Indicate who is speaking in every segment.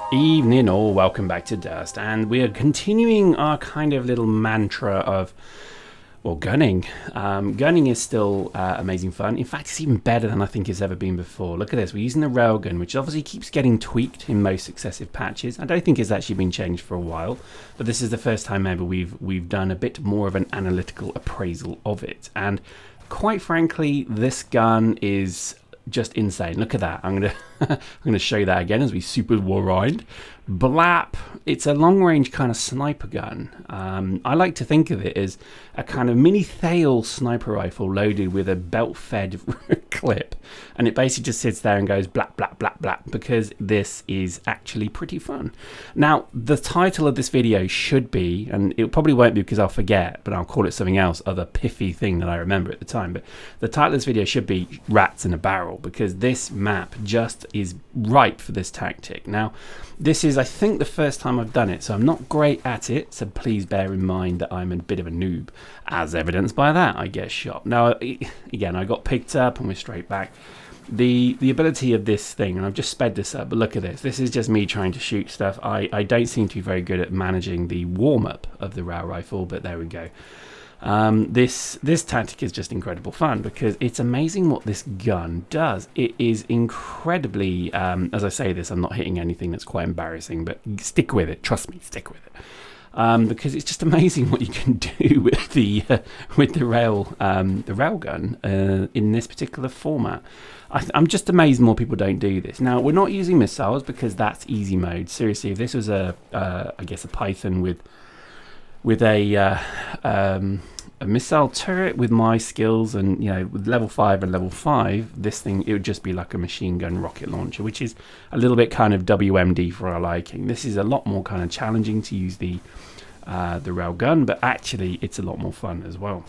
Speaker 1: Evening all, welcome back to Dust, and we are continuing our kind of little mantra of, well, gunning. Gunning is still amazing fun. In fact, it's even better than I think it's ever been before. Look at this, we're using the railgun, which obviously keeps getting tweaked in most successive patches. I don't think it's actually been changed for a while, but this is the first time ever we've done a bit more of an analytical appraisal of it. And quite frankly, this gun is just insane. Look at that. I'm gonna show you that again as we super wind. Blap. It's a long-range kind of sniper gun. I like to think of it as a kind of mini Thale sniper rifle loaded with a belt-fed clip, and it basically just sits there and goes blap blap blap blap because this is actually pretty fun. Now, the title of this video should be, and it probably won't be because I'll forget, but I'll call it something else, other piffy thing that I remember at the time. But the title of this video should be Rats in a Barrel, because this map just is ripe for this tactic. Now, this is, I think, the first time I've done it, so I'm not great at it, so please bear in mind that I'm a bit of a noob, as evidenced by that I get shot. Now, again, I got picked up and we're straight back. The ability of this thing, and I've just sped this up, but look at this is just me trying to shoot stuff. I don't seem to be very good at managing the warm-up of the rail rifle, but there we go. This tactic is just incredible fun because it's amazing what this gun does. It is incredibly, as I say this, I'm not hitting anything that's quite embarrassing, but stick with it, trust me, stick with it, because it's just amazing what you can do with the rail gun in this particular format. I'm just amazed more people don't do this. Now, we're not using missiles because that's easy mode. Seriously, if this was I guess a Python with a missile turret with my skills, and you know, with level 5 and level 5, this thing, it would just be like a machine gun rocket launcher, which is a little bit kind of WMD for our liking. This is a lot more kind of challenging to use the railgun, but actually it's a lot more fun as well.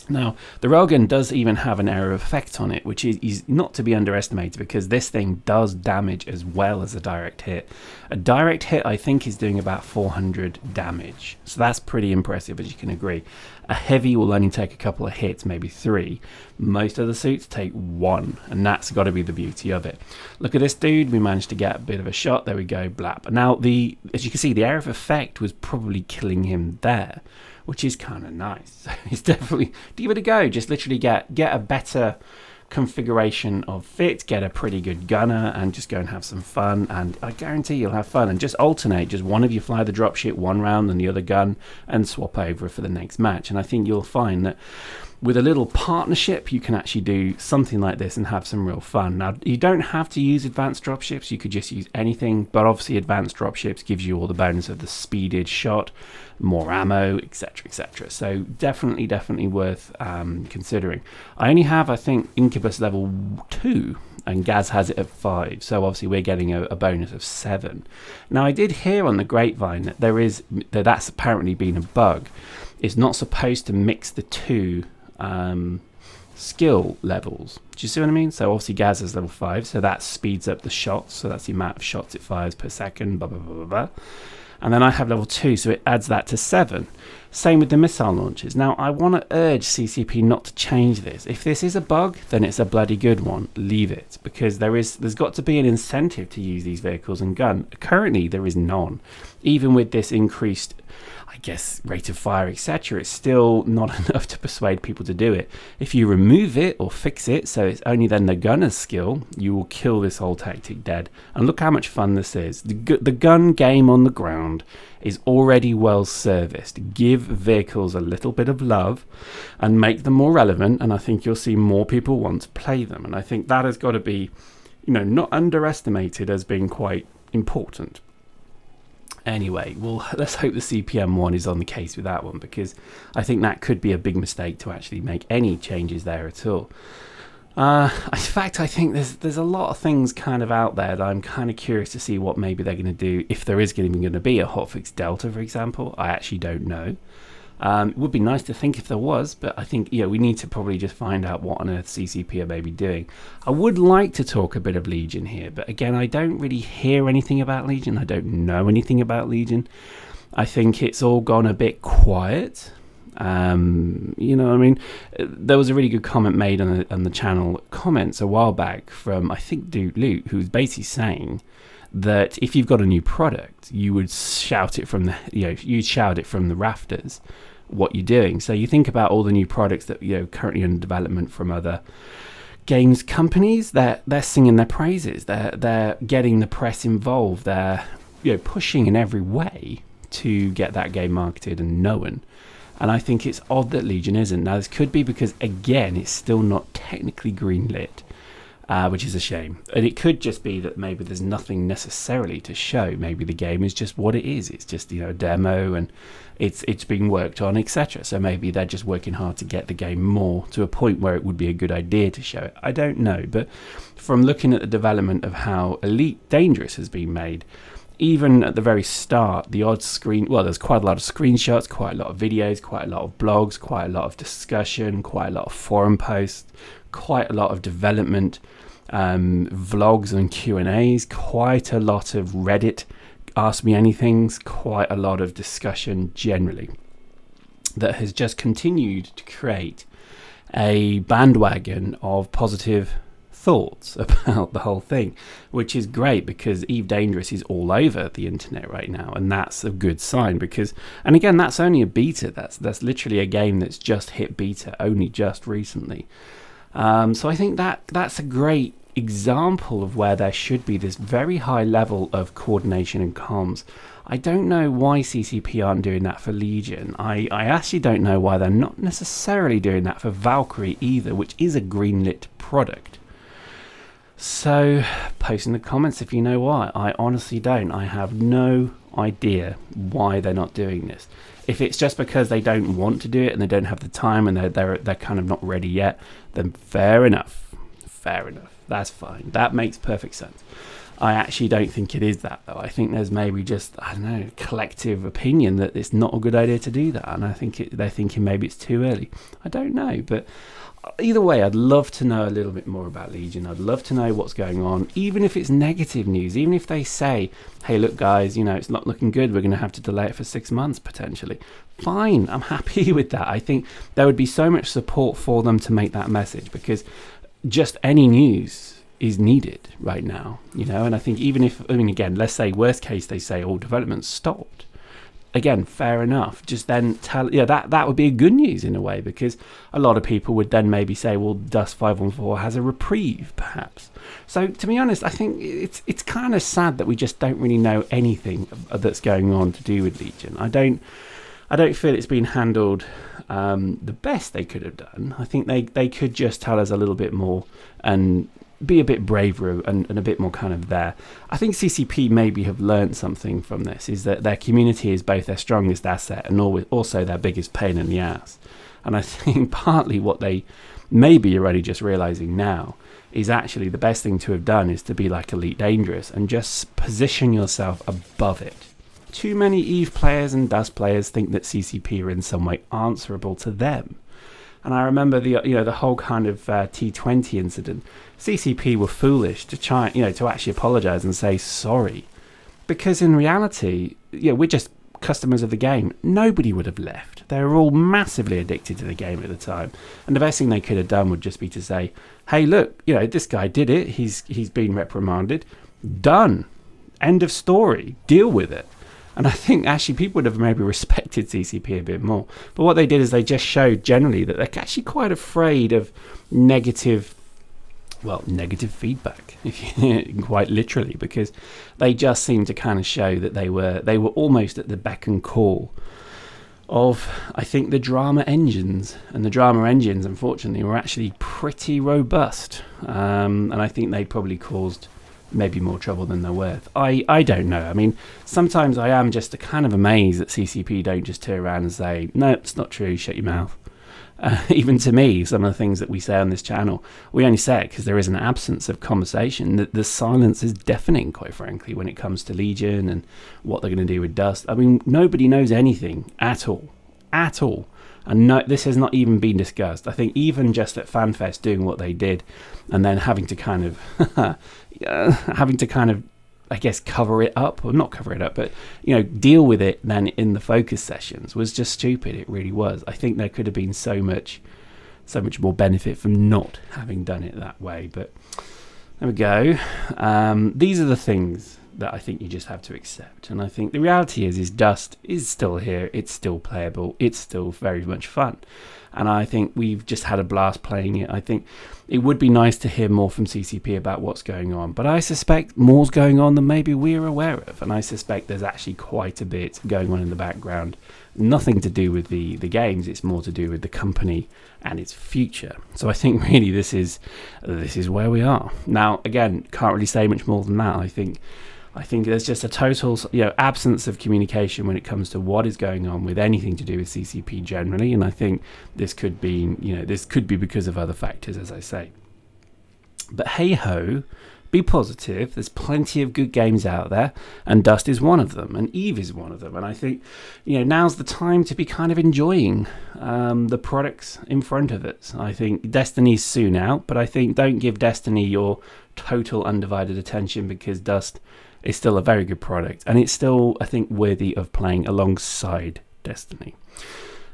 Speaker 1: Now, the railgun does even have an area of effect on it, which is not to be underestimated, because this thing does damage as well as a direct hit. A direct hit, I think, is doing about 400 damage. So that's pretty impressive, as you can agree. A heavy will only take a couple of hits, maybe 3. Most of the suits take 1, and that's got to be the beauty of it. Look at this dude. We managed to get a bit of a shot. There we go, blap. Now, as you can see, the area of effect was probably killing him there, which is kind of nice. It's definitely, give it a go. Just literally get a better configuration of fit, get a pretty good gunner, and just go and have some fun, and I guarantee you'll have fun. And just alternate, just one of you fly the dropship one round and the other gun, and swap over for the next match. And I think you'll find that with a little partnership, you can actually do something like this and have some real fun. Now, you don't have to use advanced dropships, you could just use anything, but obviously advanced dropships gives you all the bonus of the speeded shot, more ammo, etc, etc. So definitely worth considering. I only have, I think, Incubus level 2, and Gaz has it at 5, so obviously we're getting a bonus of 7. Now, I did hear on the grapevine that that's apparently been a bug. It's not supposed to mix the two skill levels. Do you see what I mean? So obviously Gaz is level 5, so that speeds up the shots, so that's the amount of shots it fires per second, blah blah blah blah blah. And then I have level 2, so it adds that to 7. Same with the missile launchers. Now, I want to urge CCP not to change this. If this is a bug, then it's a bloody good one. Leave it, because there's got to be an incentive to use these vehicles and gun. Currently, there is none. Even with this increased, I guess, rate of fire, etc., it's still not enough to persuade people to do it. If you remove it or fix it so it's only then the gunner's skill, you will kill this whole tactic dead. And look how much fun this is. The gun game on the ground is already well serviced. Give vehicles a little bit of love and make them more relevant, and I think you'll see more people want to play them. And I think that has got to be, you know, not underestimated as being quite important. Anyway, well, let's hope the CPM one is on the case with that one, because I think that could be a big mistake to actually make any changes there at all. In fact, I think there's a lot of things kind of out there that I'm kind of curious to see what maybe they're going to do, if there is going to be a hotfix Delta, for example. I actually don't know. It would be nice to think if there was, but I think, yeah, we need to probably just find out what on earth CCP are maybe doing. I would like to talk a bit of Legion here, but again, I don't really hear anything about Legion. I don't know anything about Legion. I think it's all gone a bit quiet. You know what I mean? There was a really good comment made on the channel comments a while back from, I think, Dude Loot, who was basically saying that if you've got a new product, you would shout it from the, you'd shout it from the rafters what you're doing. So you think about all the new products that, currently in development from other games companies, they're singing their praises, they're getting the press involved, they're pushing in every way to get that game marketed and known. And I think it's odd that Legion isn't. Now, this could be because, again, it's still not technically greenlit, which is a shame. And it could just be that maybe there's nothing necessarily to show. Maybe the game is just what it is. It's just, a demo, and it's being worked on, etc. So maybe they're just working hard to get the game more to a point where it would be a good idea to show it. I don't know. But from looking at the development of how Elite Dangerous has been made, even at the very start, the odd screen, well, there's quite a lot of screenshots, quite a lot of videos, quite a lot of blogs, quite a lot of discussion, quite a lot of forum posts, quite a lot of development, vlogs and Q&As, quite a lot of Reddit Ask Me Anythings, quite a lot of discussion generally that has just continued to create a bandwagon of positive thoughts about the whole thing, which is great because Eve Dangerous is all over the internet right now, and that's a good sign because, and again, that's only a beta. That's literally a game that's just hit beta only just recently. So I think that's a great example of where there should be this very high level of coordination and comms. I don't know why CCP aren't doing that for Legion. I actually don't know why they're not necessarily doing that for Valkyrie either, which is a greenlit product. So post in the comments if you know why. I honestly don't. I have no idea why they're not doing this. If it's just because they don't want to do it and they don't have the time and they're kind of not ready yet, then fair enough. Fair enough. That's fine. That makes perfect sense. I actually don't think it is that, though. I think there's maybe just, I don't know, collective opinion that it's not a good idea to do that, and I think they're thinking maybe it's too early. I don't know, but either way, I'd love to know a little bit more about Legion. I'd love to know what's going on, even if it's negative news, even if they say, hey, look, guys, it's not looking good. We're going to have to delay it for 6 months, potentially. Fine, I'm happy with that. I think there would be so much support for them to make that message, because just any news is needed right now, and I think even if, again, let's say worst case, they say all development stopped. Again, fair enough. Just then tell, that would be a good news in a way, because a lot of people would then maybe say, well, Dust 514 has a reprieve, perhaps. So to be honest, I think it's kind of sad that we just don't really know anything that's going on to do with Legion. I don't feel it's been handled the best they could have done. I think they could just tell us a little bit more and be a bit braver and a bit more kind of there. I think CCP maybe have learned something from this, is that their community is both their strongest asset and also their biggest pain in the ass. And I think partly what they maybe are only just realizing now is actually the best thing to have done is to be like Elite Dangerous and just position yourself above it. Too many Eve players and Dust players think that CCP are in some way answerable to them. And I remember the whole kind of T20 incident. CCP were foolish to try, to actually apologize and say sorry, because in reality, we're just customers of the game. Nobody would have left. They were all massively addicted to the game at the time, and the best thing they could have done would just be to say, "Hey, look, this guy did it. He's been reprimanded. Done. End of story. Deal with it." And I think actually people would have maybe respected CCP a bit more. But what they did is they just showed generally that they're actually quite afraid of negative feedback, if you, quite literally, because they just seemed to kind of show that they were almost at the beck and call of, I think, the drama engines. And the drama engines, unfortunately, were actually pretty robust. And I think they probably caused maybe more trouble than they're worth. I don't know. Sometimes I am just kind of amazed that CCP don't just turn around and say, no, it's not true, shut your mouth. Even to me, some of the things that we say on this channel, we only say it because there is an absence of conversation. The silence is deafening, quite frankly, when it comes to Legion and what they're going to do with Dust. Nobody knows anything at all. And no, this has not even been discussed. I think even just at FanFest doing what they did, and then having to kind of I guess, cover it up, or not cover it up, but, you know, deal with it then in the focus sessions was just stupid. It really was. I think there could have been so much more benefit from not having done it that way. But there we go. These are the things that I think you just have to accept. And I think the reality is Dust is still here. It's still playable. It's still very much fun. And I think we've just had a blast playing it. I think it would be nice to hear more from CCP about what's going on. But I suspect more's going on than maybe we're aware of. And I suspect there's actually quite a bit going on in the background. Nothing to do with the games. It's more to do with the company and its future. So I think really this is where we are. Now, again, can't really say much more than that. I think there's just a total, you know, absence of communication when it comes to what is going on with anything to do with CCP generally, and I think this could be, you know, this could be because of other factors, as I say. But hey ho, be positive. There's plenty of good games out there, and Dust is one of them, and Eve is one of them. And I think, you know, now's the time to be kind of enjoying the products in front of us. I think Destiny's soon out, but I think don't give Destiny your total undivided attention, because Dust is still a very good product, and it's still, I think, worthy of playing alongside Destiny.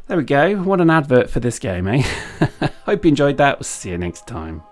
Speaker 1: There we go. What an advert for this game, eh? Hope you enjoyed that. We'll see you next time.